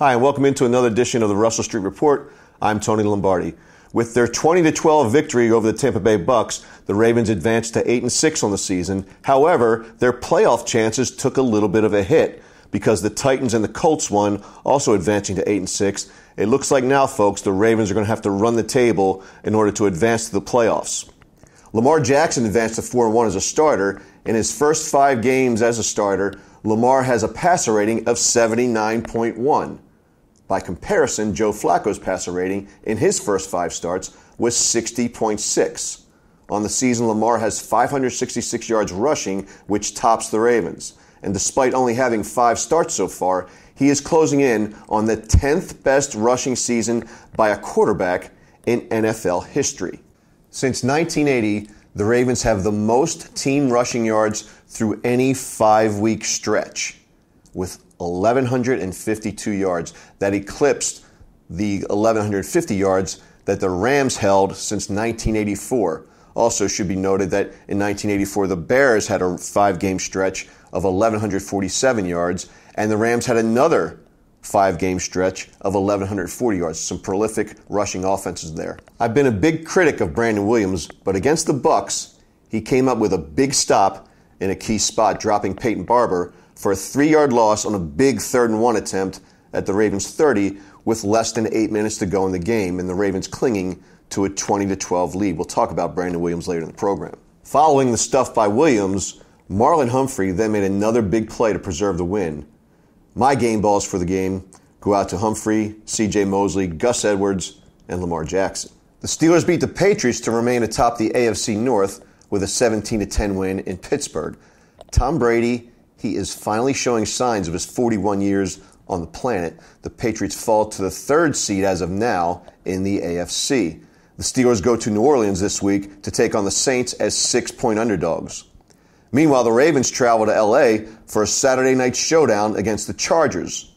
Hi, and welcome into another edition of the Russell Street Report. I'm Tony Lombardi. With their 20-12 victory over the Tampa Bay Bucks, the Ravens advanced to 8-6 on the season. However, their playoff chances took a little bit of a hit because the Titans and the Colts won, also advancing to 8-6. It looks like now, folks, the Ravens are going to have to run the table in order to advance to the playoffs. Lamar Jackson advanced to 4-1 as a starter. In his first 5 games as a starter, Lamar has a passer rating of 79.1. By comparison, Joe Flacco's passer rating in his first 5 starts was 60.6. On the season, Lamar has 566 yards rushing, which tops the Ravens. And despite only having 5 starts so far, he is closing in on the 10th best rushing season by a quarterback in NFL history. Since 1980, the Ravens have the most team rushing yards through any 5-week stretch, with 1,152 yards. That eclipsed the 1,150 yards that the Rams held since 1984. Also should be noted that in 1984, the Bears had a 5-game stretch of 1,147 yards, and the Rams had another 5-game stretch of 1,140 yards. Some prolific rushing offenses there. I've been a big critic of Brandon Williams, but against the Bucks, he came up with a big stop in a key spot, dropping Peyton Barber for a 3-yard loss on a big 3rd-and-1 attempt at the Ravens' 30 with less than 8 minutes to go in the game, and the Ravens clinging to a 20-12 lead. We'll talk about Brandon Williams later in the program. Following the stuff by Williams, Marlon Humphrey then made another big play to preserve the win. My game balls for the game go out to Humphrey, C.J. Mosley, Gus Edwards, and Lamar Jackson. The Steelers beat the Patriots to remain atop the AFC North with a 17-10 win in Pittsburgh. Tom Brady, he is finally showing signs of his 41 years on the planet. The Patriots fall to the 3rd seed as of now in the AFC. The Steelers go to New Orleans this week to take on the Saints as 6-point underdogs. Meanwhile, the Ravens travel to L.A. for a Saturday night showdown against the Chargers.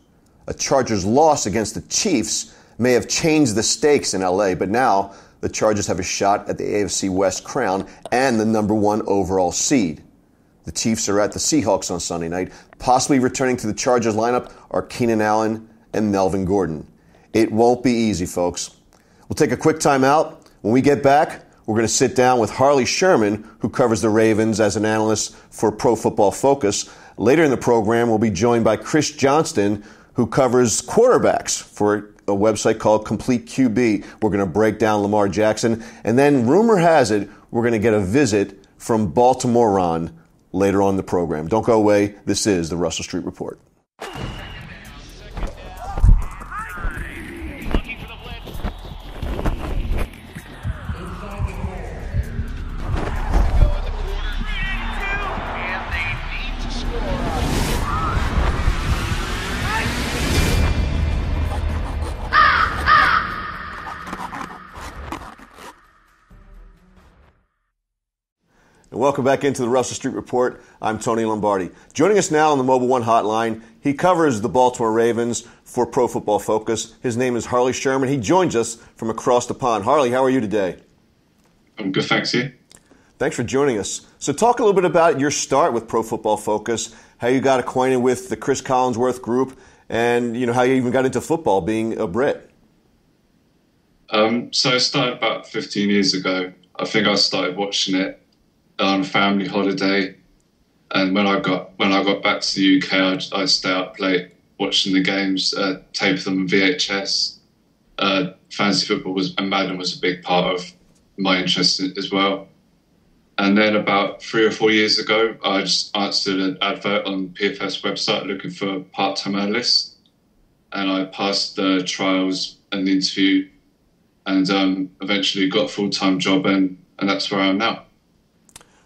A Chargers loss against the Chiefs may have changed the stakes in L.A., but now the Chargers have a shot at the AFC West crown and the number 1 overall seed. The Chiefs are at the Seahawks on Sunday night. Possibly returning to the Chargers lineup are Keenan Allen and Melvin Gordon. It won't be easy, folks. We'll take a quick time out. When we get back, we're going to sit down with Harley Sherman, who covers the Ravens as an analyst for Pro Football Focus. Later in the program, we'll be joined by Chris Johnston, who covers quarterbacks for a website called Complete QB. We're going to break down Lamar Jackson. And then, rumor has it, we're going to get a visit from Baltimore Ron later on in the program. Don't go away. This is the Russell Street Report. Welcome back into the Russell Street Report. I'm Tony Lombardi. Joining us now on the Mobil 1 hotline, he covers the Baltimore Ravens for Pro Football Focus. His name is Harley Sherman. He joins us from across the pond. Harley, how are you today? I'm good, thanks. You? Thanks for joining us. So talk a little bit about your start with Pro Football Focus, how you got acquainted with the Cris Collinsworth group, and how you even got into football being a Brit. So I started about 15 years ago. I think I started watching it on a family holiday, and when I got back to the UK, I'd stay up late watching the games, tape them on VHS. Fantasy football and Madden was a big part of my interest as well. And then about 3 or 4 years ago, I just answered an advert on PFS website looking for a part-time analyst, and I passed the trials and the interview, and eventually got a full-time job, and that's where I am now.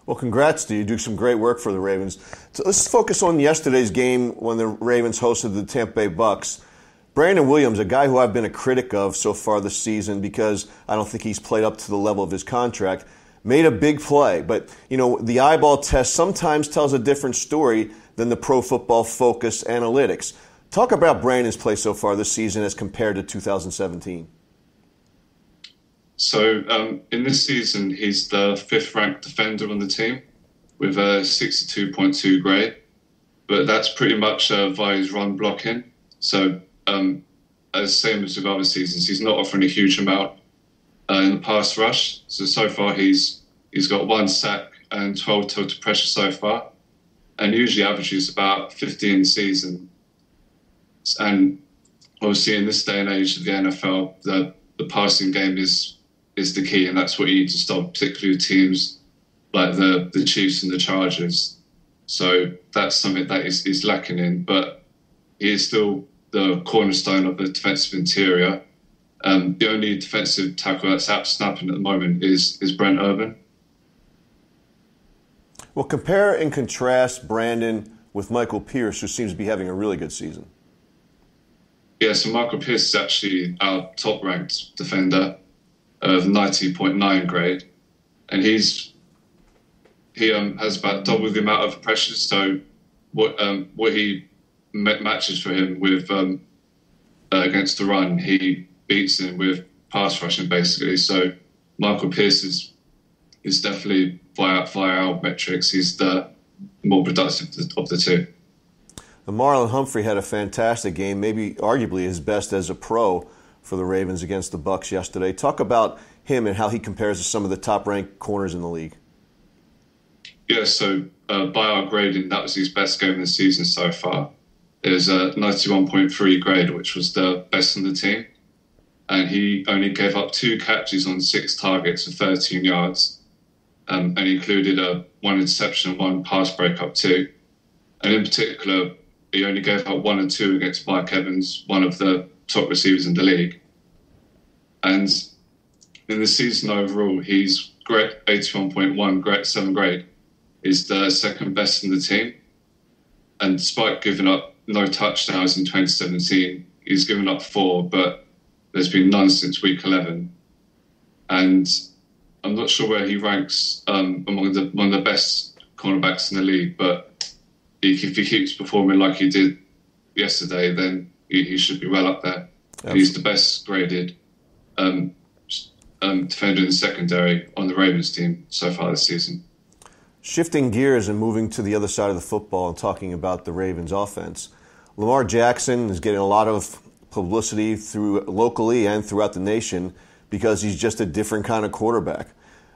Well, congrats to you. You do some great work for the Ravens. So let's focus on yesterday's game when the Ravens hosted the Tampa Bay Bucks. Brandon Williams, a guy who I've been a critic of so far this season because I don't think he's played up to the level of his contract, made a big play. But, the eyeball test sometimes tells a different story than the Pro Football Focus analytics. Talk about Brandon's play so far this season as compared to 2017. So in this season, he's the 5th-ranked defender on the team with a 62.2 grade. But that's pretty much via his run blocking. So as same as with other seasons, he's not offering a huge amount in the pass rush. So far he's got 1 sack and 12 total pressure so far, and usually averages about 15 a season. And obviously in this day and age of the NFL, the passing game is the key, and that's what you need to stop, particularly with teams like the Chiefs and the Chargers. So that's something that is lacking in, but he is still the cornerstone of the defensive interior. The only defensive tackle that's out snapping at the moment is Brent Urban. Well, compare and contrast Brandon with Michael Pierce, who seems to be having a really good season. Yeah, so Michael Pierce is actually our top-ranked defender of 90.9 grade, and he has about double the amount of pressures. So what he matches for him with against the run, he beats him with pass rushing basically. So Michael Pierce is definitely via our metrics, he's the more productive of the two. Marlon Humphrey had a fantastic game, maybe arguably his best as a pro for the Ravens against the Bucs yesterday. Talk about him and how he compares to some of the top-ranked corners in the league. Yeah, so by our grading, that was his best game of the season so far. It was a 91.3 grade, which was the best in the team. And he only gave up 2 catches on 6 targets for 13 yards. And included 1 interception and 1 pass breakup too. And in particular, he only gave up 1 and 2 against Mike Evans, one of the top receivers in the league. And in the season overall, he's great, 81.1, great 7 grade, is the second best in the team. And despite giving up no touchdowns in 2017, he's given up 4, but there's been none since week 11. And I'm not sure where he ranks among one of the best cornerbacks in the league, but if he keeps performing like he did yesterday, then he should be well up there. Absolutely. He's the best graded defender in the secondary on the Ravens team so far this season. Shifting gears and moving to the other side of the football and talking about the Ravens offense, Lamar Jackson is getting a lot of publicity locally and throughout the nation because he's just a different kind of quarterback.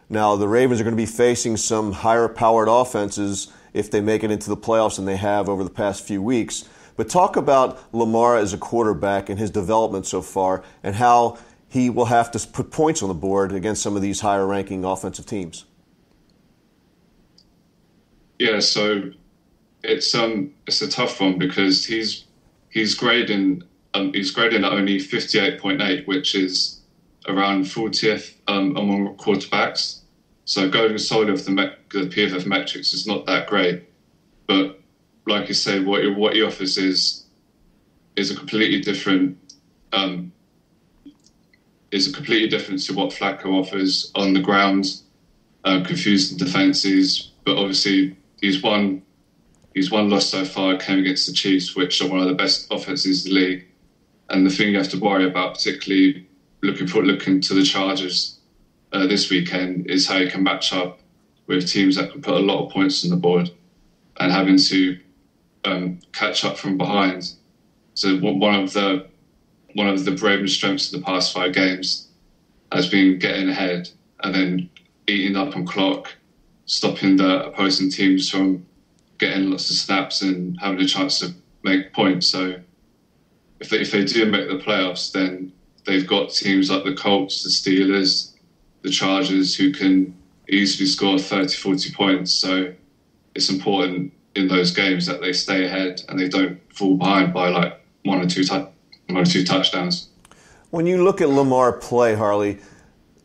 Now, the Ravens are going to be facing some higher-powered offenses if they make it into the playoffs than they have over the past few weeks. But talk about Lamar as a quarterback and his development so far and how he will have to put points on the board against some of these higher-ranking offensive teams. Yeah, so it's a tough one because he's grading at only 58.8, which is around 40th among quarterbacks. So going solely off the PFF metrics is not that great. But like you say, what he offers is a completely different to what Flacco offers on the ground. Confusing defenses, but obviously he's won loss so far. Came against the Chiefs, which are one of the best offenses in the league. And the thing you have to worry about, particularly looking to the Chargers this weekend, is how you can match up with teams that can put a lot of points on the board and having to catch up from behind. So one of the Ravens' strengths of the past 5 games has been getting ahead and then eating up on clock, stopping the opposing teams from getting lots of snaps and having a chance to make points. So if they do make the playoffs, then they've got teams like the Colts, the Steelers, the Chargers, who can easily score 30, 40 points. So it's important in those games that they stay ahead and they don't fall behind by like one or two touchdowns. When you look at Lamar play, Harley,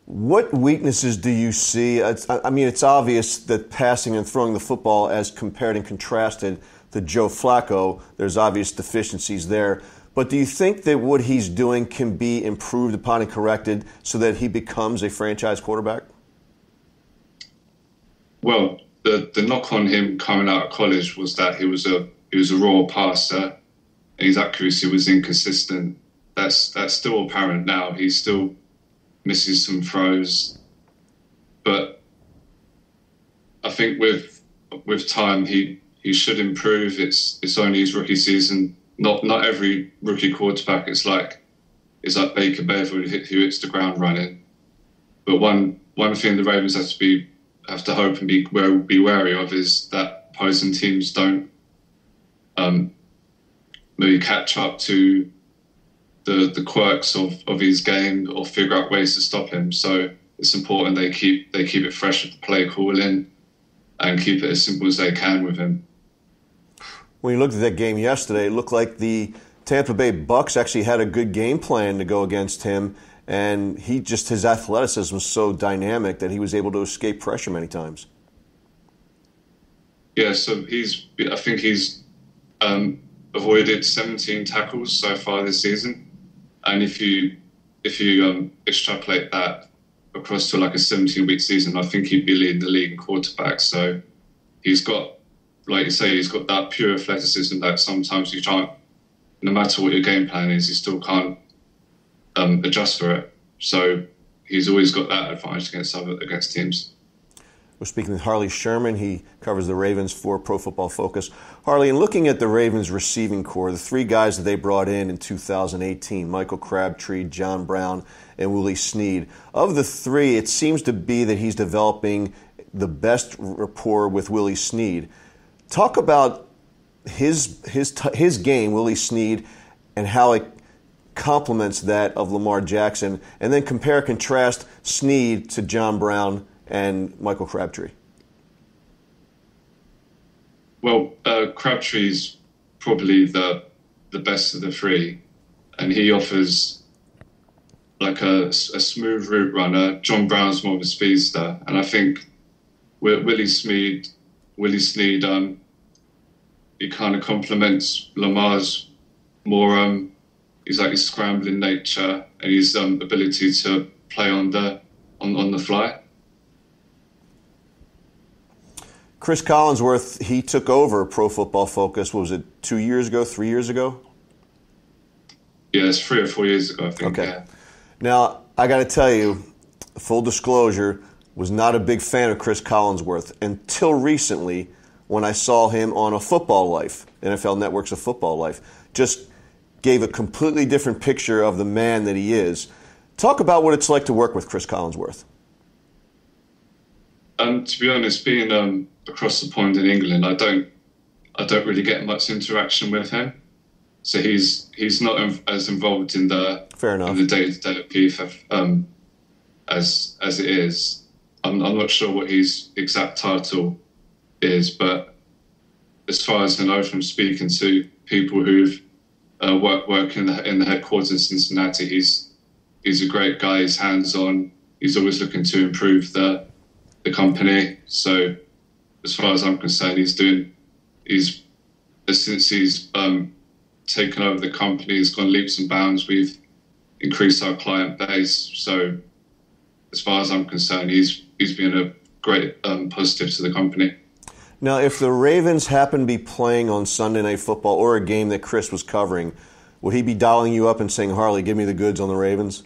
what weaknesses do you see? It's obvious that passing and throwing the football, as compared and contrasted to Joe Flacco, there's obvious deficiencies there. But do you think that what he's doing can be improved upon and corrected so that he becomes a franchise quarterback? Well, the knock on him coming out of college was that he was a raw passer and his accuracy was inconsistent. That's still apparent now. He still misses some throws, but I think with time he should improve. It's only his rookie season. Not every rookie quarterback is like is like Baker Mayfield, who hits the ground running. But one thing the Ravens have to hope and be wary of is that opposing teams don't maybe catch up to the quirks of his game or figure out ways to stop him. So it's important they keep it fresh with the play calling and keep it as simple as they can with him. When you looked at that game yesterday, it looked like the Tampa Bay Bucks actually had a good game plan to go against him, and his athleticism was so dynamic that he was able to escape pressure many times. Yeah, so I think he's avoided 17 tackles so far this season, and if you extrapolate that across to like a 17-week season, I think he'd be leading the league in quarterbacks. So he's got, like you say, he's got that pure athleticism that sometimes you can't, no matter what your game plan is, you still can't adjust for it. So he's always got that advantage against teams. We're speaking with Harley Sherman. He covers the Ravens for Pro Football Focus. Harley, in looking at the Ravens receiving core, the three guys that they brought in 2018, Michael Crabtree, John Brown, and Willie Snead, of the three, it seems to be that he's developing the best rapport with Willie Snead. Talk about his game, Willie Snead, and how it complements that of Lamar Jackson, and then compare and contrast Snead to John Brown and Michael Crabtree. Well, Crabtree's probably the best of the three, and he offers like a smooth route runner. John Brown's more of a speedster, and I think with Willie Snead, he kind of complements Lamar's more. He's like his scrambling nature and his ability to play on the fly. Cris Collinsworth, he took over Pro Football Focus, what was it, 2 years ago, 3 years ago? Yeah, it's 3 or 4 years ago, I think. Okay. Yeah. Now, I got to tell you, full disclosure, was not a big fan of Cris Collinsworth until recently when I saw him on A Football Life, NFL Network's A Football Life. Just gave a completely different picture of the man that he is. Talk about what it's like to work with Cris Collinsworth. To be honest, being across the pond in England, I don't really get much interaction with him. So he's not as involved in the day-to-day of PFF as it is. I'm not sure what his exact title is, but as far as I know from speaking to people who've work in the headquarters in Cincinnati, he's a great guy. He's hands-on. He's always looking to improve the company. So as far as I'm concerned, since he's taken over the company, he's gone leaps and bounds. We've increased our client base. So as far as I'm concerned, he's been a great positive to the company. Now, if the Ravens happen to be playing on Sunday Night Football or a game that Chris was covering, would he be dialing you up and saying, Harley, give me the goods on the Ravens?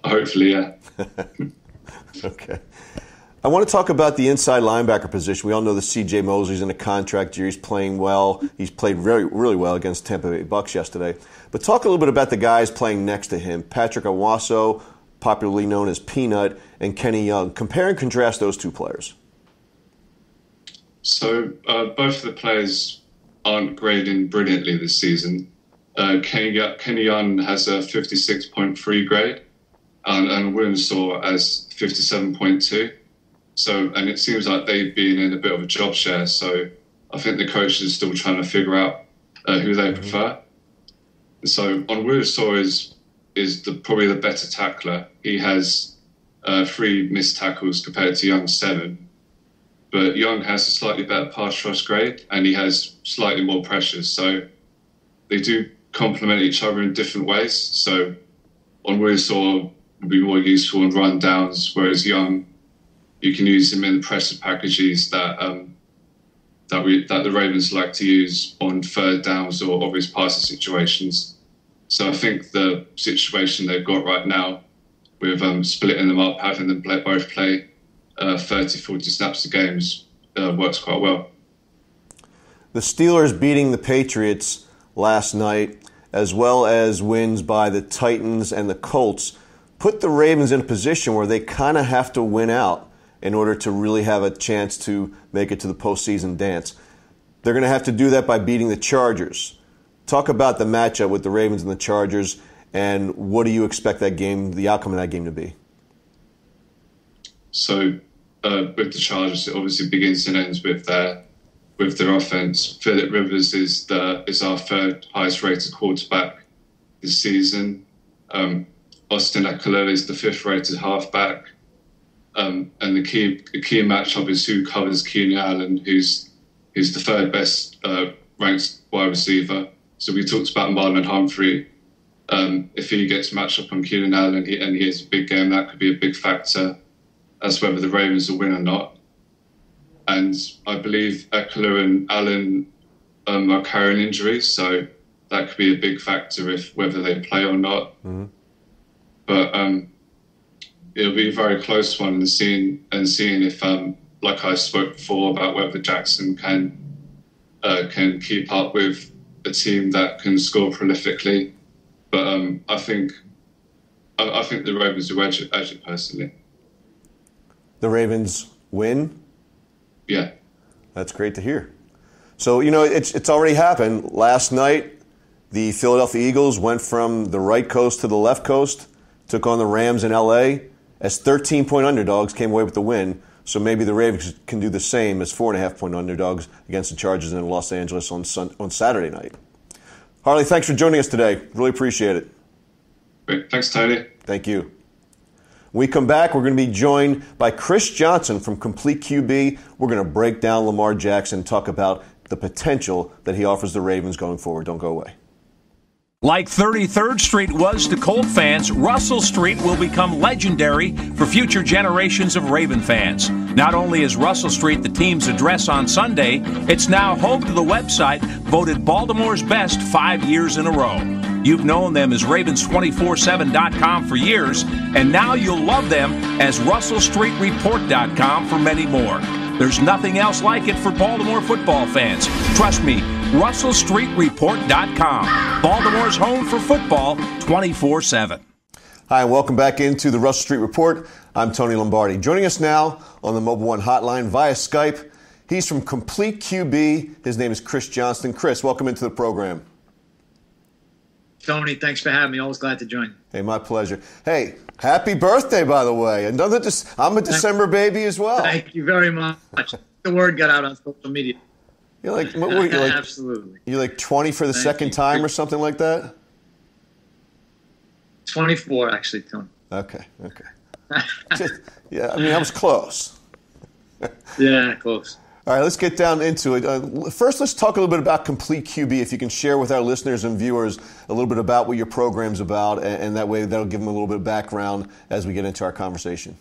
Hopefully, yeah. Okay. I want to talk about the inside linebacker position. We all know that C.J. Mosley's in a contract year. He's playing well. He's played really well against Tampa Bay Bucks yesterday. But talk a little bit about the guys playing next to him. Patrick Owosso, popularly known as Peanut, and Kenny Young. Compare and contrast those two players. So both of the players aren't grading brilliantly this season. Kenny Young has a 56.3 grade, and Owosso has 57.2. So, and it seems like they've been in a bit of a job share. So, I think the coaches are still trying to figure out who they prefer. So, on Owosso is probably the better tackler. He has 3 missed tackles compared to Young's 7. But Young has a slightly better pass rush grade, and he has slightly more pressures. So, they do complement each other in different ways. So, on Owosso would be more useful in run downs, whereas Young, you can use him in the pressure packages that the Ravens like to use on third downs or his passing situations. So I think the situation they've got right now with splitting them up, having them both play 30, 40 snaps a game works quite well. The Steelers beating the Patriots last night, as well as wins by the Titans and the Colts, put the Ravens in a position where they kind of have to win out in order to really have a chance to make it to the postseason dance. They're going to have to do that by beating the Chargers. Talk about the matchup with the Ravens and the Chargers, and what do you expect that game, the outcome of that game, to be? So with the Chargers, it obviously begins and ends with their offense. Phillip Rivers is our third highest rated quarterback this season. Austin Ekeler is the fifth rated halfback. And the key matchup is who covers Keenan Allen, who's the third best ranked wide receiver. So we talked about Marlon Humphrey. If he gets matched up on Keenan Allen and he has a big game, that could be a big factor as whether the Ravens will win or not. And I believe Ekeler and Allen are carrying injuries, so that could be a big factor if whether they play or not. Mm-hmm. But it'll be a very close one, and seeing if, like I spoke before, about whether Jackson can keep up with a team that can score prolifically. But I think the Ravens will edge it personally. The Ravens win? Yeah. That's great to hear. So, it's already happened. Last night, the Philadelphia Eagles went from the right coast to the left coast, took on the Rams in L.A. as 13-point underdogs, came away with the win. So maybe the Ravens can do the same as 4.5-point underdogs against the Chargers in Los Angeles on Saturday night. Harley, thanks for joining us today. Really appreciate it. Great. Thanks, Tony. Thank you. When we come back, we're going to be joined by Chris Johnston from Complete QB. We're going to break down Lamar Jackson and talk about the potential that he offers the Ravens going forward. Don't go away. Like 33rd Street was to Colt fans, Russell Street will become legendary for future generations of Raven fans. Not only is Russell Street the team's address on Sunday, it's now home to the website voted Baltimore's best 5 years in a row. You've known them as Ravens247.com for years, and now you'll love them as RussellStreetReport.com for many more. There's nothing else like it for Baltimore football fans. Trust me, RussellStreetReport.com. Baltimore's home for football 24/7. Hi, and welcome back into the Russell Street Report. I'm Tony Lombardi. Joining us now on the Mobil 1 hotline via Skype, he's from Complete QB. His name is Chris Johnston. Chris, welcome into the program. Tony, thanks for having me. Always glad to join. Hey, my pleasure. Hey, happy birthday, by the way. I'm a December baby as well. Thank you very much. The word got out on social media. You're like, what are you like? Absolutely. You're like 20 for the second time or something like that? 24, actually, Tony. Okay. Yeah, I mean, I was close. Yeah, close. All right, let's get down into it. First, let's talk a little bit about Complete QB. If you can share with our listeners and viewers a little bit about what your program's about, and that way that'll give them a little bit of background as we get into our conversation.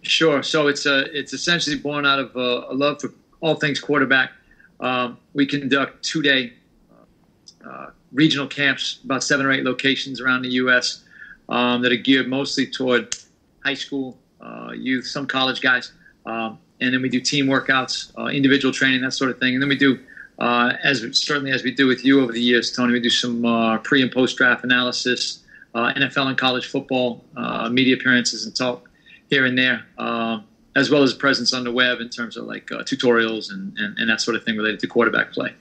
Sure. So it's essentially born out of a love for all things quarterback. We conduct 2-day regional camps, about 7 or 8 locations around the U.S. That are geared mostly toward high school youth, some college guys. And then we do team workouts, individual training, that sort of thing. And then we do, as we do with you over the years, Tony, we do some pre- and post-draft analysis, NFL and college football, media appearances and talk here and there, as well as presence on the web in terms of like tutorials and that sort of thing related to quarterback play.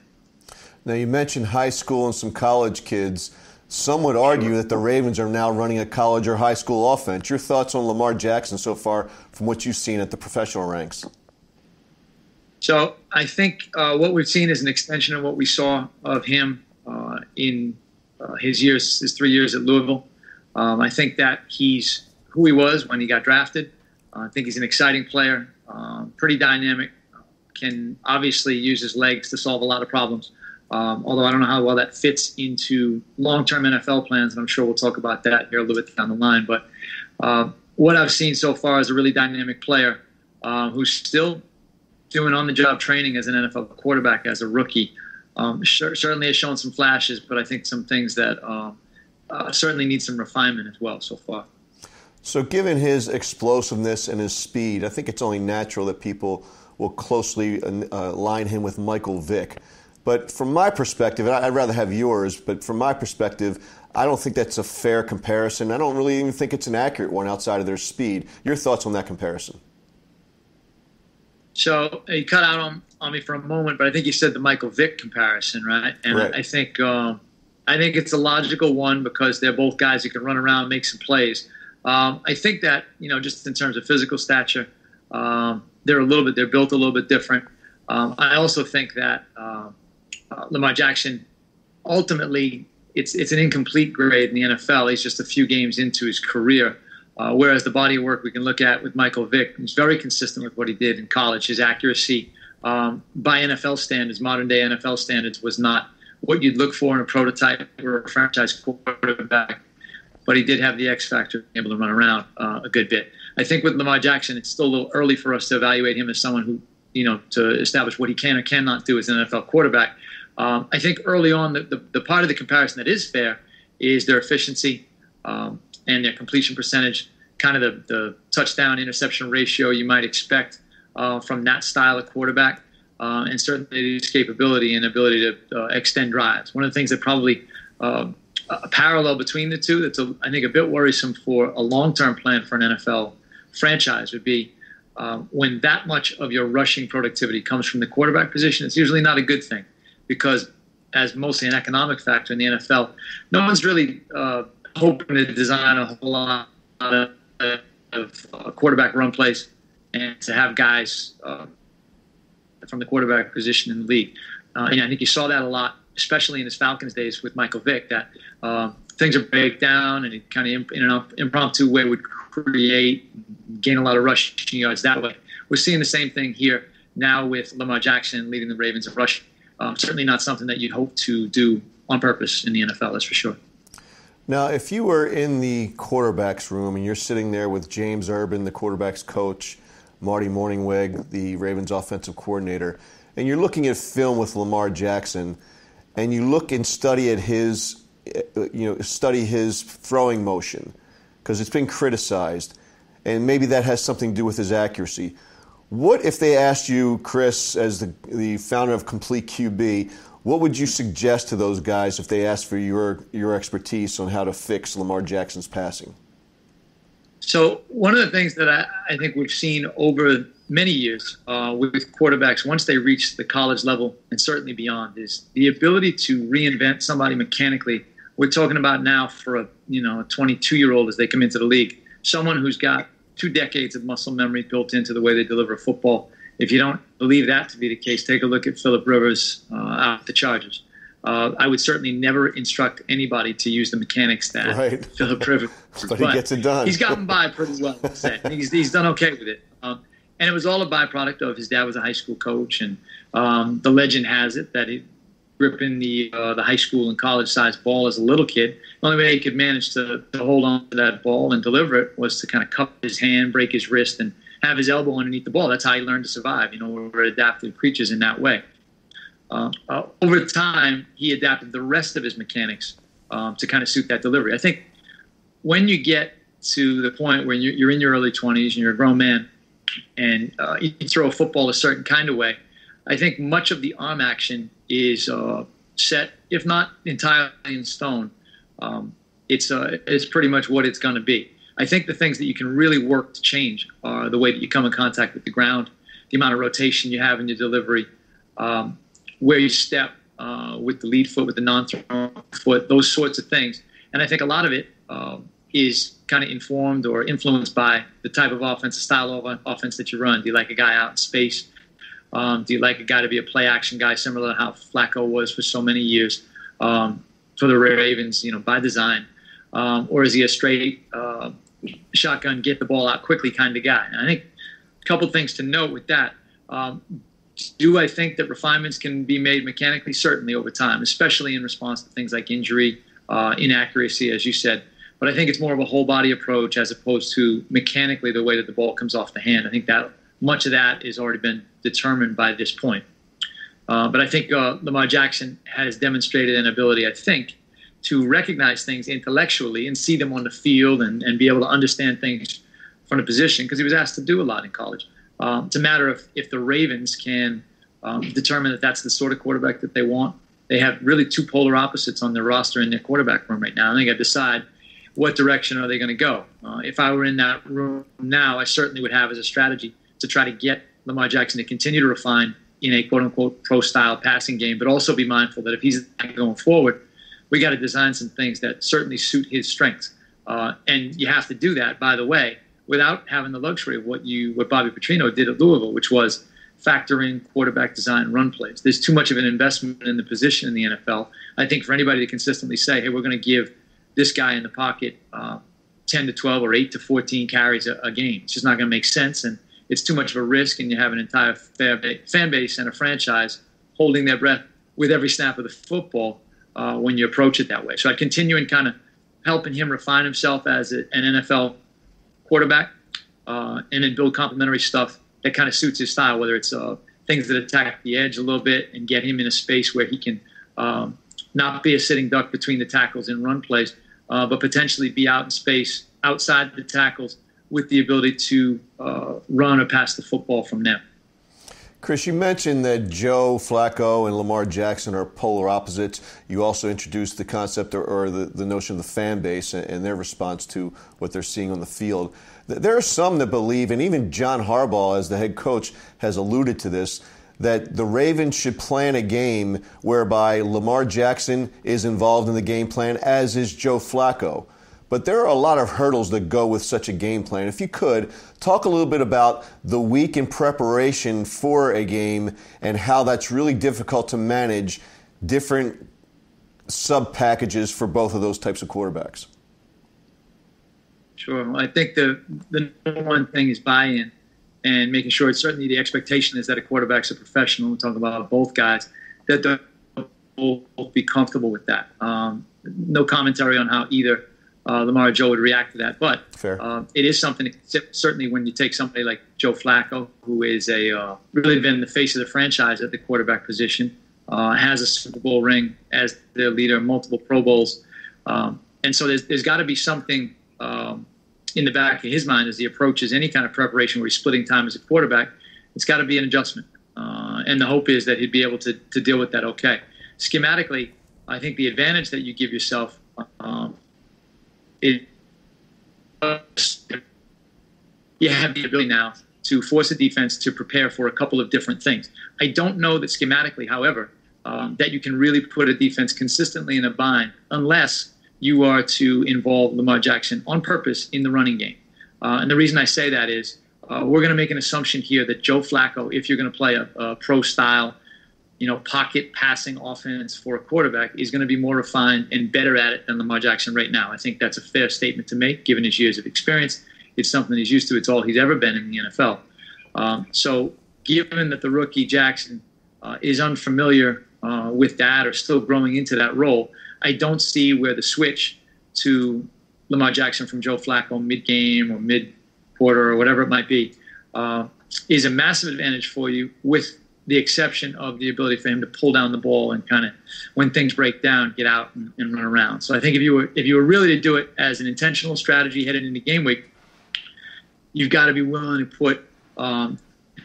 Now, you mentioned high school and some college kids. Some would argue that the Ravens are now running a college or high school offense. Your thoughts on Lamar Jackson so far from what you've seen at the professional ranks? So I think what we've seen is an extension of what we saw of him in his 3 years at Louisville. I think that he's who he was when he got drafted. I think he's an exciting player, pretty dynamic, can obviously use his legs to solve a lot of problems. Although I don't know how well that fits into long-term NFL plans, and I'm sure we'll talk about that here a little bit down the line. But what I've seen so far is a really dynamic player who's still doing on-the-job training as an NFL quarterback as a rookie. Certainly has shown some flashes, but I think some things that certainly need some refinement as well so far. So given his explosiveness and his speed, I think it's only natural that people will closely line him with Michael Vick. But from my perspective, and I'd rather have yours, but from my perspective, I don't think that's a fair comparison. I don't really even think it's an accurate one outside of their speed. Your thoughts on that comparison? So you cut out on me for a moment, but I think you said the Michael Vick comparison, right? And right. I think it's a logical one because they're both guys who can run around and make some plays. I think that, just in terms of physical stature, they're built a little bit different. I also think that Lamar Jackson, ultimately, it's an incomplete grade in the NFL. He's just a few games into his career, whereas the body of work we can look at with Michael Vick is very consistent with what he did in college. His accuracy, by NFL standards, modern-day NFL standards, was not what you'd look for in a prototype or a franchise quarterback, but he did have the X factor, able to run around a good bit. I think with Lamar Jackson, it's still a little early for us to evaluate him as someone who, to establish what he can or cannot do as an NFL quarterback. I think early on, the part of the comparison that is fair is their efficiency and their completion percentage, kind of the touchdown-interception ratio you might expect from that style of quarterback, and certainly his capability and ability to extend drives. One of the things that probably a parallel between the two that's, I think, a bit worrisome for a long-term plan for an NFL franchise would be when that much of your rushing productivity comes from the quarterback position. It's usually not a good thing because, as mostly an economic factor in the NFL, no one's really hoping to design a whole lot of quarterback run plays and to have guys from the quarterback position in the league. And I think you saw that a lot, especially in his Falcons days with Michael Vick, that things are break down and he kind of in an impromptu way would gain a lot of rushing yards that way. We're seeing the same thing here now with Lamar Jackson leading the Ravens in rushing. Certainly not something that you'd hope to do on purpose in the NFL, that's for sure. Now, if you were in the quarterback's room and you're sitting there with James Urban, the quarterback's coach, Marty Mornhinweg, the Ravens offensive coordinator, and you're looking at film with Lamar Jackson, and you look and study at his throwing motion, because it's been criticized, and maybe that has something to do with his accuracy. What if they asked you, Chris, as the founder of Complete QB, what would you suggest to those guys if they asked for your expertise on how to fix Lamar Jackson's passing? So one of the things that I think we've seen over many years with quarterbacks, once they reach the college level and certainly beyond, is the ability to reinvent somebody mechanically. We're talking about now for a 22-year-old as they come into the league, someone who's got 2 decades of muscle memory built into the way they deliver football. If you don't believe that to be the case, take a look at Phillip Rivers out at the Chargers. I would certainly never instruct anybody to use the mechanics that Phillip Rivers. But he gets it done. He's gotten by pretty well, I'd say. He's done okay with it. And it was all a byproduct of his dad was a high school coach, and the legend has it that he gripping the high school and college-sized ball as a little kid. The only way he could manage to hold on to that ball and deliver it was to kind of cup his hand, break his wrist, and have his elbow underneath the ball. That's how he learned to survive. We're adaptive creatures in that way. Over time, he adapted the rest of his mechanics to kind of suit that delivery. I think when you get to the point where you're in your early 20s and you're a grown man and you throw a football a certain kind of way, I think much of the arm action is set, if not entirely in stone. It's pretty much what it's going to be. I think the things that you can really work to change are the way that you come in contact with the ground, the amount of rotation you have in your delivery, where you step with the lead foot, with the non-thrown foot, those sorts of things. And I think a lot of it is kind of informed or influenced by the type of offense, the style of offense that you run. Do you like a guy out in space? Do you like a guy to be a play-action guy, similar to how Flacco was for so many years for the Ravens, by design? Or is he a straight shotgun, get the ball out quickly kind of guy? And I think a couple things to note with that. Do I think that refinements can be made mechanically? Certainly over time, especially in response to things like injury, inaccuracy, as you said. But I think it's more of a whole-body approach as opposed to mechanically the way that the ball comes off the hand. I think that much of that has already been determined by this point. But I think Lamar Jackson has demonstrated an ability, I think, to recognize things intellectually and see them on the field and be able to understand things from a position, because he was asked to do a lot in college. It's a matter of if the Ravens can determine that that's the sort of quarterback that they want. They have really two polar opposites on their roster in their quarterback room right now. And they got to decide what direction are they going to go. If I were in that room now, I certainly would have as a strategy to try to get Lamar Jackson to continue to refine in a quote-unquote pro-style passing game, but also be mindful that if he's going forward, we got to design some things that certainly suit his strengths. And you have to do that, by the way, without having the luxury of what Bobby Petrino did at Louisville, which was factor in quarterback design run plays. There's too much of an investment in the position in the NFL. I think for anybody to consistently say, hey, we're going to give this guy in the pocket 10 to 12 or 8 to 14 carries a game, it's just not going to make sense, and it's too much of a risk, and you have an entire fan base and a franchise holding their breath with every snap of the football when you approach it that way. So I continue in kind of helping him refine himself as an NFL quarterback and then build complementary stuff that kind of suits his style, whether it's things that attack the edge a little bit and get him in a space where he can not be a sitting duck between the tackles and run plays, but potentially be out in space outside the tackles with the ability to run or pass the football from there. Chris, you mentioned that Joe Flacco and Lamar Jackson are polar opposites. You also introduced the concept or the notion of the fan base and their response to what they're seeing on the field. There are some that believe, and even John Harbaugh, as the head coach, has alluded to this, that the Ravens should plan a game whereby Lamar Jackson is involved in the game plan, as is Joe Flacco. But there are a lot of hurdles that go with such a game plan. If you could, talk a little bit about the week in preparation for a game and how that's really difficult to manage different sub-packages for both of those types of quarterbacks. Sure. Well, I think the number one thing is buy-in and making sure it's certainly the expectation is that a quarterback's a professional. We're talking about both guys, that they'll both be comfortable with that. No commentary on how either Lamar or Joe would react to that. But it is something, certainly when you take somebody like Joe Flacco, who is really been the face of the franchise at the quarterback position, has a Super Bowl ring as their leader, multiple Pro Bowls. And so there's got to be something in the back of his mind as he approaches any kind of preparation where he's splitting time as a quarterback. It's got to be an adjustment. And the hope is that he'd be able to deal with that okay. Schematically, I think the advantage that you give yourself you have the ability now to force a defense to prepare for a couple of different things. I don't know that schematically, however, that you can really put a defense consistently in a bind unless you are to involve Lamar Jackson on purpose in the running game. And the reason I say that is we're going to make an assumption here that Joe Flacco, if you're going to play a pro-style, pocket passing offense for a quarterback, is going to be more refined and better at it than Lamar Jackson right now. I think that's a fair statement to make, given his years of experience. It's something he's used to. It's all he's ever been in the NFL. So given that the rookie Jackson is unfamiliar with that or still growing into that role, I don't see where the switch to Lamar Jackson from Joe Flacco mid-game or mid-quarter or whatever it might be is a massive advantage for you, with the exception of the ability for him to pull down the ball and kind of, when things break down, get out and run around. So I think if you were really to do it as an intentional strategy headed into game week, you've got to be willing to put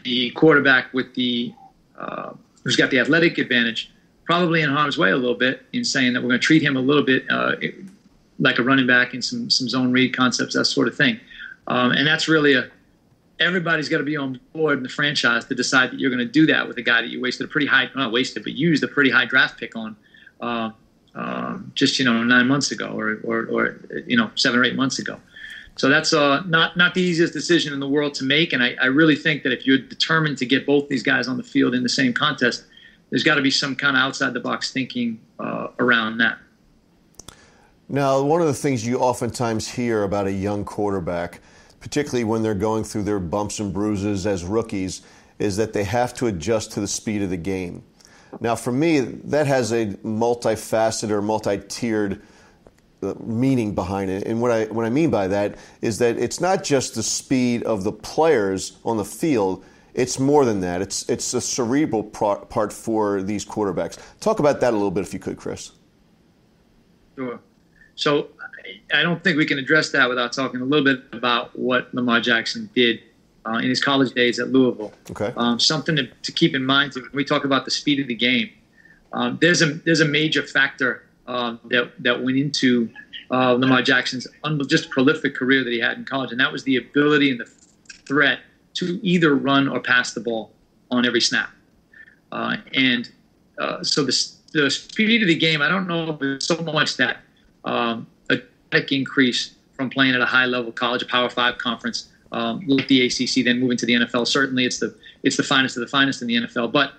the quarterback with who's got the athletic advantage probably in harm's way a little bit, in saying that we're going to treat him a little bit like a running back in some zone read concepts, that sort of thing. And that's really everybody's got to be on board in the franchise to decide that you're going to do that with a guy that you wasted a pretty high, not wasted, but used a pretty high draft pick on just 9 months ago or 7 or 8 months ago. So that's not the easiest decision in the world to make. And I really think that if you're determined to get both these guys on the field in the same contest, there's got to be some kind of outside-the-box thinking around that. Now, one of the things you oftentimes hear about a young quarterback, particularly when they're going through their bumps and bruises as rookies, is that they have to adjust to the speed of the game. Now, for me, that has a multifaceted or multi-tiered meaning behind it. And what I mean by that is that it's not just the speed of the players on the field. It's more than that. It's a cerebral part for these quarterbacks. Talk about that a little bit, if you could, Chris. Sure. So I don't think we can address that without talking a little bit about what Lamar Jackson did in his college days at Louisville. Okay. Something to keep in mind when we talk about the speed of the game. There's a major factor that went into Lamar Jackson's just prolific career that he had in college, and that was the ability and the threat to either run or pass the ball on every snap. So the speed of the game, I don't know if it's so much that a dramatic increase from playing at a high-level college, a Power 5 conference, like the ACC, then moving to the NFL. Certainly it's the finest of the finest in the NFL, but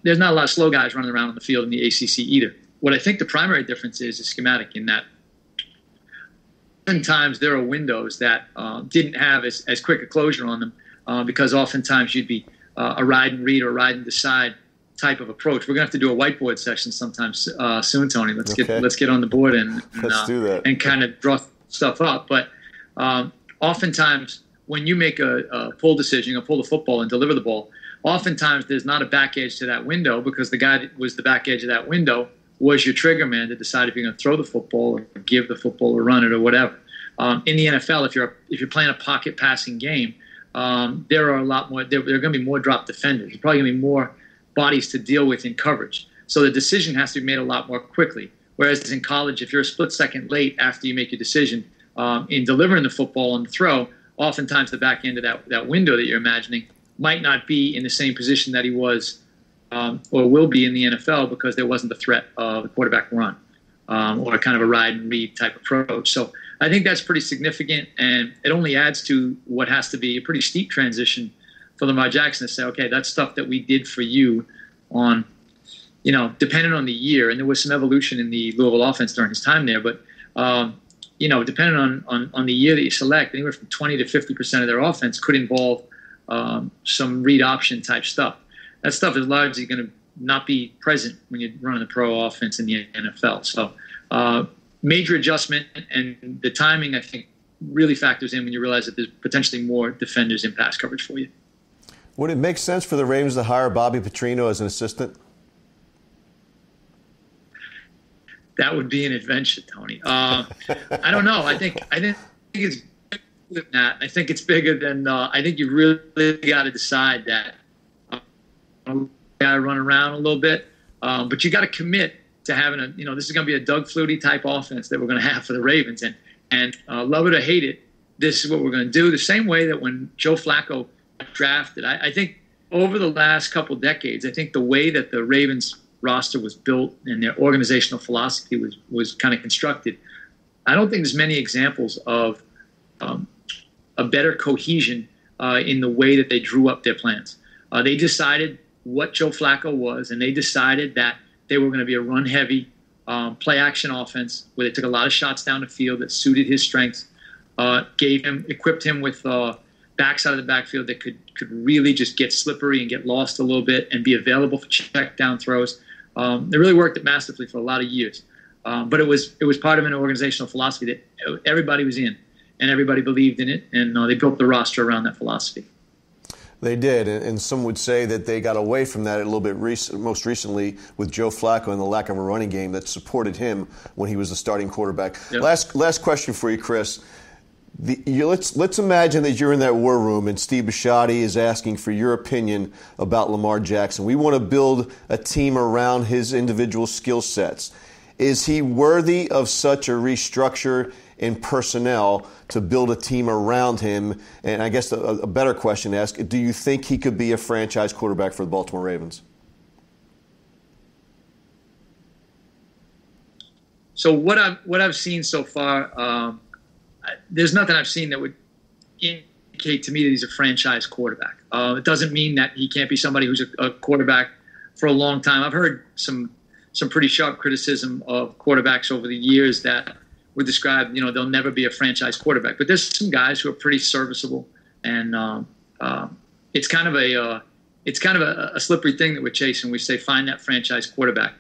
there's not a lot of slow guys running around on the field in the ACC either. What I think the primary difference is schematic, in that oftentimes there are windows that didn't have as quick a closure on them because oftentimes you'd be a ride and read or ride and decide type of approach. We're gonna have to do a whiteboard session sometimes soon, Tony. Let's get on the board and let's do that and kind of draw stuff up. But oftentimes when you make a pull decision, or pull the football and deliver the ball, oftentimes there's not a back edge to that window because the guy that was the back edge of that window was your trigger man to decide if you're going to throw the football or give the football or run it or whatever. In the NFL, if you're playing a pocket passing game, there are a lot more. There are going to be more drop defenders. There's probably going to be more bodies to deal with in coverage. So the decision has to be made a lot more quickly. Whereas in college, if you're a split second late after you make your decision in delivering the football on the throw, oftentimes the back end of that window that you're imagining might not be in the same position that he was or will be in the NFL because there wasn't the threat of the quarterback run or kind of a ride and read type approach. So I think that's pretty significant, and it only adds to what has to be a pretty steep transition for Lamar Jackson to say, okay, that's stuff that we did for you on, depending on the year. And there was some evolution in the Louisville offense during his time there, but depending on the year that you select, anywhere from 20 to 50% of their offense could involve some read option type stuff. That stuff is largely going to not be present when you're running the pro offense in the NFL. So major adjustment, and the timing, I think, really factors in when you realize that there's potentially more defenders in pass coverage for you. Would it make sense for the Ravens to hire Bobby Petrino as an assistant? That would be an adventure, Tony. I don't know. I think it's bigger than that. I think it's bigger than. I think you really got to decide that. You got to run around a little bit, but you got to commit to having this is going to be a Doug Flutie type offense that we're going to have for the Ravens, and love it or hate it, this is what we're going to do. The same way that when Joe Flacco got drafted, I think over the last couple decades, I think the way that the Ravens roster was built and their organizational philosophy was kind of constructed, I don't think there's many examples of a better cohesion in the way that they drew up their plans. They decided what Joe Flacco was, and they decided that they were going to be a run-heavy, play-action offense where they took a lot of shots down the field that suited his strengths, equipped him with backs out of the backfield that could really just get slippery and get lost a little bit and be available for check-down throws. They really worked it masterfully for a lot of years. But it was part of an organizational philosophy that everybody was in, and everybody believed in it, and they built the roster around that philosophy. They did, and some would say that they got away from that a little bit most recently with Joe Flacco and the lack of a running game that supported him when he was the starting quarterback. Yep. Last question for you, Chris. Let's imagine that you're in that war room and Steve Bisciotti is asking for your opinion about Lamar Jackson. We want to build a team around his individual skill sets. Is he worthy of such a restructure in personnel to build a team around him? And I guess a better question to ask, do you think he could be a franchise quarterback for the Baltimore Ravens? So what I've seen so far, there's nothing I've seen that would indicate to me that he's a franchise quarterback. It doesn't mean that he can't be somebody who's a quarterback for a long time. I've heard some pretty sharp criticism of quarterbacks over the years that would describe, they'll never be a franchise quarterback. But there's some guys who are pretty serviceable, and it's kind of a slippery thing that we're chasing. We say find that franchise quarterback.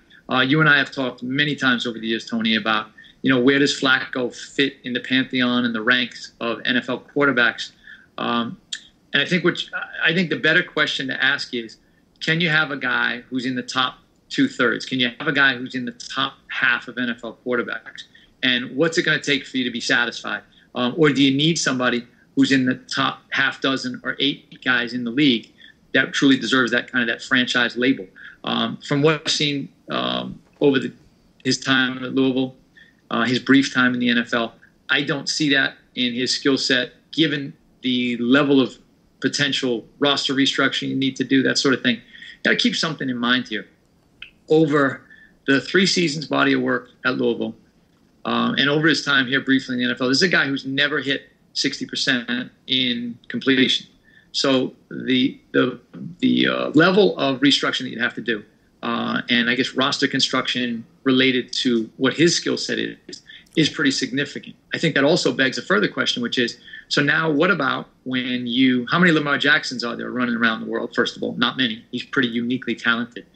You and I have talked many times over the years, Tony, about where does Flacco fit in the pantheon and the ranks of NFL quarterbacks. And I think the better question to ask is, can you have a guy who's in the top 2/3? Can you have a guy who's in the top half of NFL quarterbacks? And what's it going to take for you to be satisfied? Or do you need somebody who's in the top half dozen or 8 guys in the league that truly deserves that kind of that franchise label. From what I've seen over his time at Louisville, his brief time in the NFL, I don't see that in his skill set, given the level of potential roster restructuring you need to do, that sort of thing. Got to keep something in mind here. Over the 3 seasons body of work at Louisville, and over his time here briefly in the NFL, this is a guy who's never hit 60% in completion. So the level of restructuring that you'd have to do, and I guess roster construction related to what his skill set is pretty significant. I think that also begs a further question, which is, so now what about when how many Lamar Jacksons are there running around the world? First of all, not many. He's pretty uniquely talented.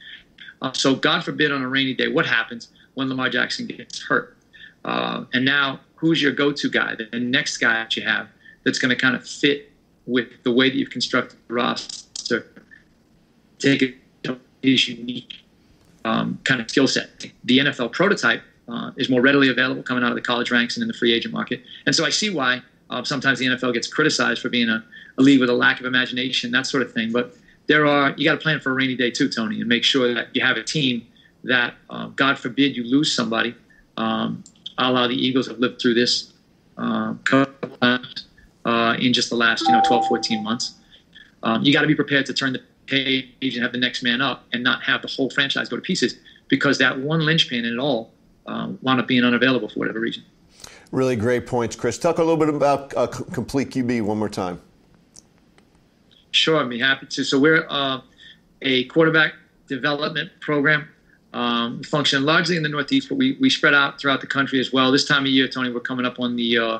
So God forbid on a rainy day, what happens when Lamar Jackson gets hurt? And now who's your go-to guy, the next guy that you have that's going to kind of fit with the way that you've constructed the roster, take it to his unique kind of skill set. The NFL prototype is more readily available coming out of the college ranks and in the free agent market. And so I see why sometimes the NFL gets criticized for being a league with a lack of imagination, that sort of thing. But you got to plan for a rainy day too, Tony, and make sure that you have a team that, God forbid you lose somebody, a la the Eagles have lived through this couple times in just the last 12, 14 months. You got to be prepared to turn the page and have the next man up and not have the whole franchise go to pieces because that one linchpin in it all wound up being unavailable for whatever reason. Really great points, Chris. Talk a little bit about Complete QB one more time. Sure, I'd be happy to. So we're a quarterback development program. We function largely in the Northeast, but we spread out throughout the country as well. This time of year, Tony, we're coming up on the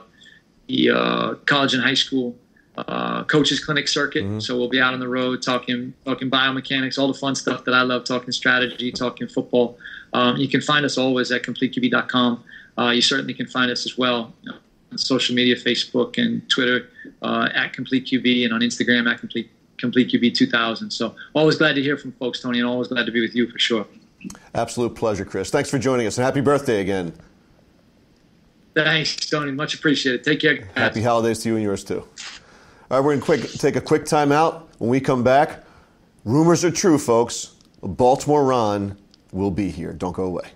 college and high school coaches clinic circuit. Mm-hmm. So we'll be out on the road talking biomechanics, all the fun stuff that I love, talking strategy, talking football. You can find us always at CompleteQB.com. You certainly can find us as well on social media, Facebook and Twitter at CompleteQB, and on Instagram at CompleteQB2000. So always glad to hear from folks, Tony, and always glad to be with you for sure. Absolute pleasure, Chris. Thanks for joining us, and happy birthday again. Thanks, Tony. Much appreciated. Take care, guys. Happy holidays to you and yours, too. All right, we're going to take a quick time out. When we come back, rumors are true, folks. Baltimore Ron will be here. Don't go away.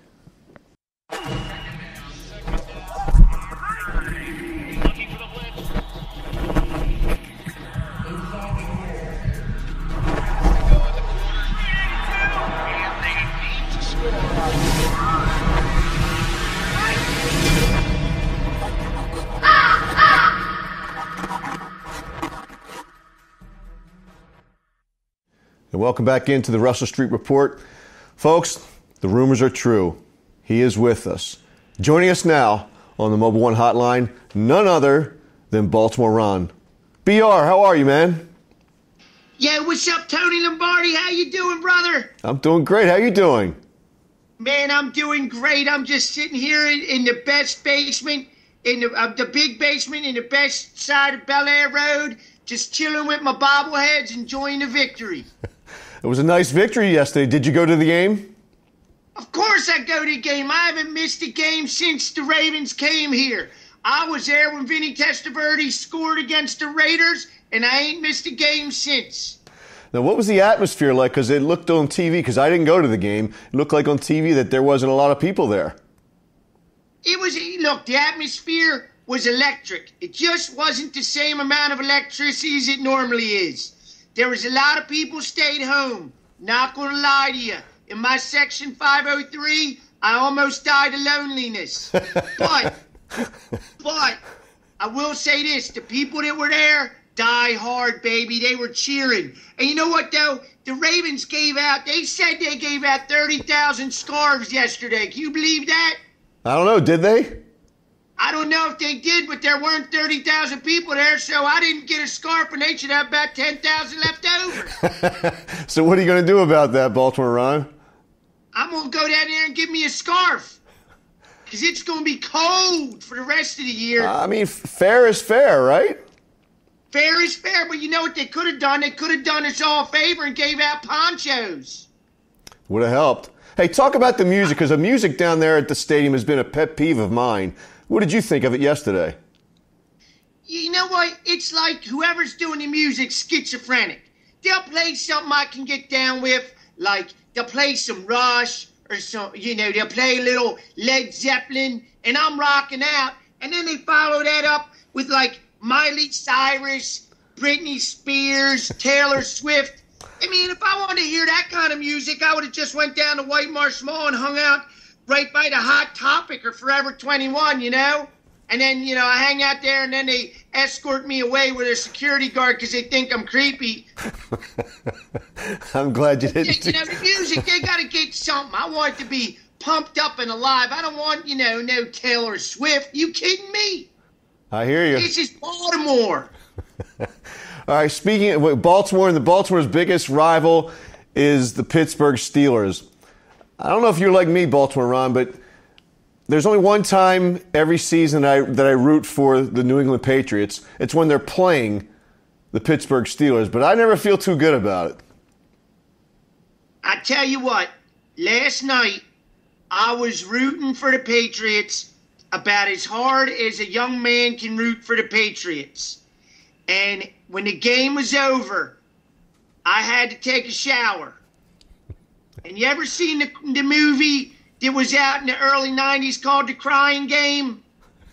And welcome back into the Russell Street Report. Folks, the rumors are true. He is with us. Joining us now on the Mobil 1 hotline, none other than Baltimore Ron. BR, how are you, man? Yeah, what's up, Tony Lombardi? How you doing, brother? I'm doing great. How you doing? Man, I'm doing great. I'm just sitting here in the best basement, in the big basement in the best side of Bel Air Road, just chilling with my bobbleheads, enjoying the victory. It was a nice victory yesterday. Did you go to the game? Of course I go to the game. I haven't missed a game since the Ravens came here. I was there when Vinny Testaverde scored against the Raiders, and I ain't missed a game since. Now, what was the atmosphere like? Because it looked on TV, because I didn't go to the game, it looked like on TV that there wasn't a lot of people there. Look, the atmosphere was electric. It just wasn't the same amount of electricity as it normally is. There was a lot of people stayed home. Not gonna lie to you. In my section 503, I almost died of loneliness. But I will say this, the people that were there, die hard, baby. They were cheering. And you know what, though? The Ravens they said they gave out 30,000 scarves yesterday. Can you believe that? I don't know. Did they? I don't know if they did, but there weren't 30,000 people there, so I didn't get a scarf, and they should have about 10,000 left over. So what are you going to do about that, Baltimore Ron? I'm going to go down there and give me a scarf, because it's going to be cold for the rest of the year. I mean, fair is fair, right? Fair is fair, but you know what they could have done? They could have done us all a favor and gave out ponchos. Would have helped. Hey, talk about the music, because the music down there at the stadium has been a pet peeve of mine. What did you think of it yesterday? you know what? It's like whoever's doing the music schizophrenic. They'll play something I can get down with, like they'll play some Rush or some, they'll play a little Led Zeppelin, and I'm rocking out. And then they follow that up with like Miley Cyrus, Britney Spears, Taylor Swift. I mean, if I wanted to hear that kind of music, I would have just went down to White Marsh Mall and hung out right by the Hot Topic or Forever 21, And then, I hang out there, and then they escort me away with a security guard because they think I'm creepy. I'm glad you didn't. The music, they got to get something. I want it to be pumped up and alive. I don't want, no Taylor Swift. You kidding me? I hear you. This is Baltimore. All right, speaking of Baltimore, and Baltimore's biggest rival is the Pittsburgh Steelers. I don't know if you're like me, Baltimore Ron, but there's only one time every season that I root for the New England Patriots. It's when they're playing the Pittsburgh Steelers, but I never feel too good about it. I tell you what, last night I was rooting for the Patriots about as hard as a young man can root for the Patriots. And when the game was over, I had to take a shower. And you ever seen the movie that was out in the early 90s called The Crying Game?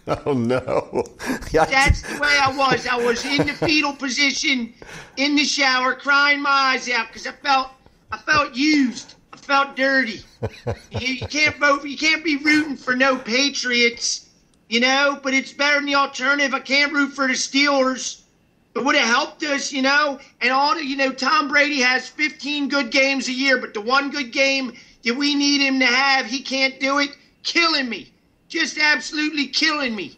Oh, no. That's the way I was. I was in the fetal position in the shower, crying my eyes out because I felt used. I felt dirty. You can't vote. You can't be rooting for no Patriots, but it's better than the alternative. I can't root for the Steelers. It would have helped us, and all Tom Brady has 15 good games a year, but the one good game that we need him to have, he can't do it. Killing me. Just absolutely killing me.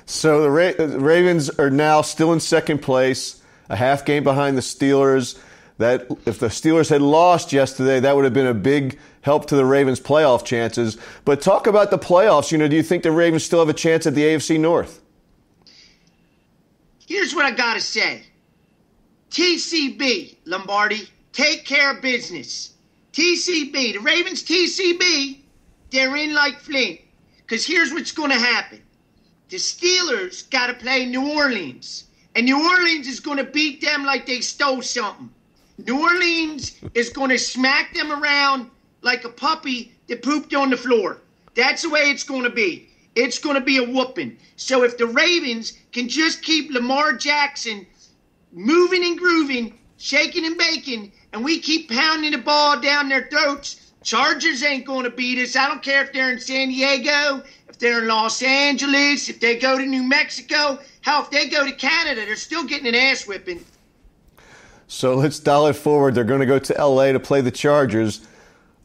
So the Ravens are now still in second place, a half game behind the Steelers. That if the Steelers had lost yesterday, that would have been a big help to the Ravens' playoff chances. But talk about the playoffs. Do you think the Ravens still have a chance at the AFC North? Here's what I got to say. TCB, Lombardi, take care of business. TCB, the Ravens TCB, they're in like Flint. Because here's what's going to happen. The Steelers got to play New Orleans. And New Orleans is going to beat them like they stole something. New Orleans is going to smack them around like a puppy that pooped on the floor. That's the way it's going to be. It's going to be a whooping. So if the Ravens can just keep Lamar Jackson moving and grooving, shaking and baking, and we keep pounding the ball down their throats, Chargers ain't going to beat us. I don't care if they're in San Diego, if they're in Los Angeles, if they go to New Mexico. Hell, if they go to Canada, they're still getting an ass whipping. So let's dial it forward. They're going to go to L.A. to play the Chargers.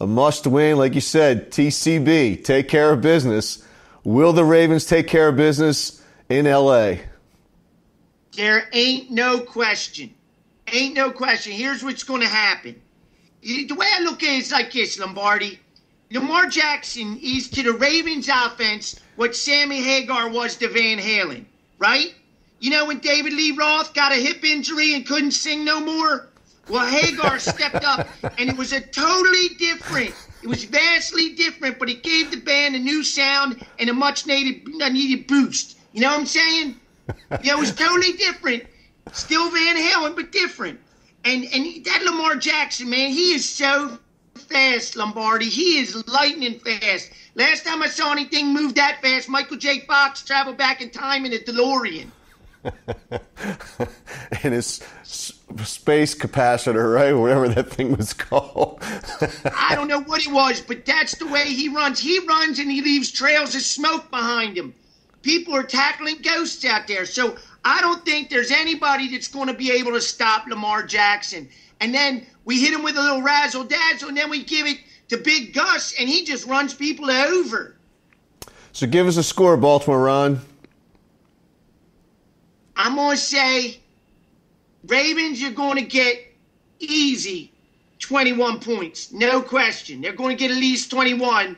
A must-win, like you said, TCB, take care of business. Will the Ravens take care of business in L.A.? There ain't no question. Ain't no question. Here's what's going to happen. The way I look at it is like this, Lombardi. Lamar Jackson is to the Ravens offense what Sammy Hagar was to Van Halen, right? When David Lee Roth got a hip injury and couldn't sing no more? Well, Hagar stepped up, and it was a totally different. It was vastly different, but it gave the band a new sound and a much-needed boost. You know what I'm saying? It was totally different. Still Van Halen, but different. And that Lamar Jackson, man, he is so fast, Lombardi. He is lightning fast. Last time I saw anything move that fast, Michael J. Fox traveled back in time in a DeLorean. And his space capacitor, right? Whatever that thing was called. I don't know what it was, but that's the way he runs. He runs and he leaves trails of smoke behind him. People are tackling ghosts out there. So I don't think there's anybody that's going to be able to stop Lamar Jackson. And then we hit him with a little razzle-dazzle, and then we give it to Big Gus, and he just runs people over. So give us a score, Baltimore Ron. I'm going to say Ravens are going to get easy 21 points. No question. They're going to get at least 21.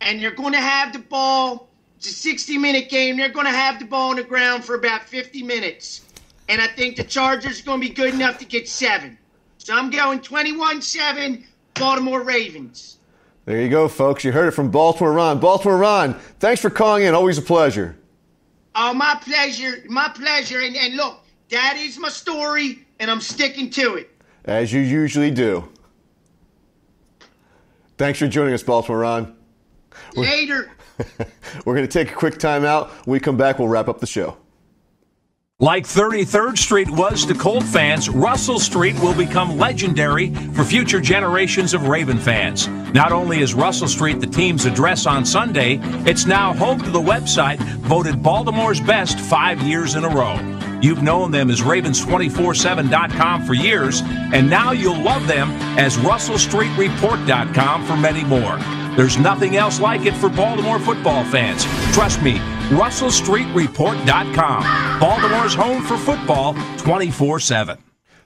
And they're going to have the ball. It's a 60-minute game. They're going to have the ball on the ground for about 50 minutes. And I think the Chargers are going to be good enough to get 7. So I'm going 21-7, Baltimore Ravens. There you go, folks. You heard it from Baltimore Ron. Baltimore Ron, thanks for calling in. Always a pleasure. Oh, my pleasure. My pleasure. And look, that is my story, and I'm sticking to it. As you usually do. Thanks for joining us, Baltimore Ron. Later. We're going to take a quick time out. When we come back, we'll wrap up the show. Like 33rd Street was to Colt fans, Russell Street will become legendary for future generations of Raven fans. Not only is Russell Street the team's address on Sunday, it's now home to the website voted Baltimore's best 5 years in a row. You've known them as Ravens247.com for years, and now you'll love them as RussellStreetReport.com for many more. There's nothing else like it for Baltimore football fans. Trust me, RussellStreetReport.com. Baltimore's home for football 24/7.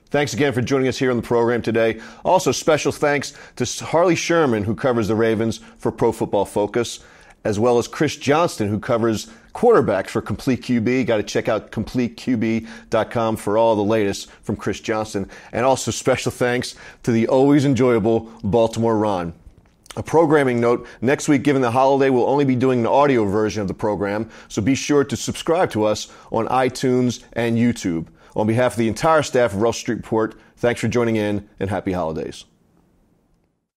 Thanks again for joining us here on the program today. Also, special thanks to Harley Sherman, who covers the Ravens for Pro Football Focus, as well as Chris Johnston, who covers quarterbacks for Complete QB. Got to check out CompleteQB.com for all the latest from Chris Johnston. And also special thanks to the always enjoyable Baltimore Ron. A programming note, next week, given the holiday, we'll only be doing an audio version of the program, so be sure to subscribe to us on iTunes and YouTube. On behalf of the entire staff of Russell Street Report, thanks for joining in, and happy holidays.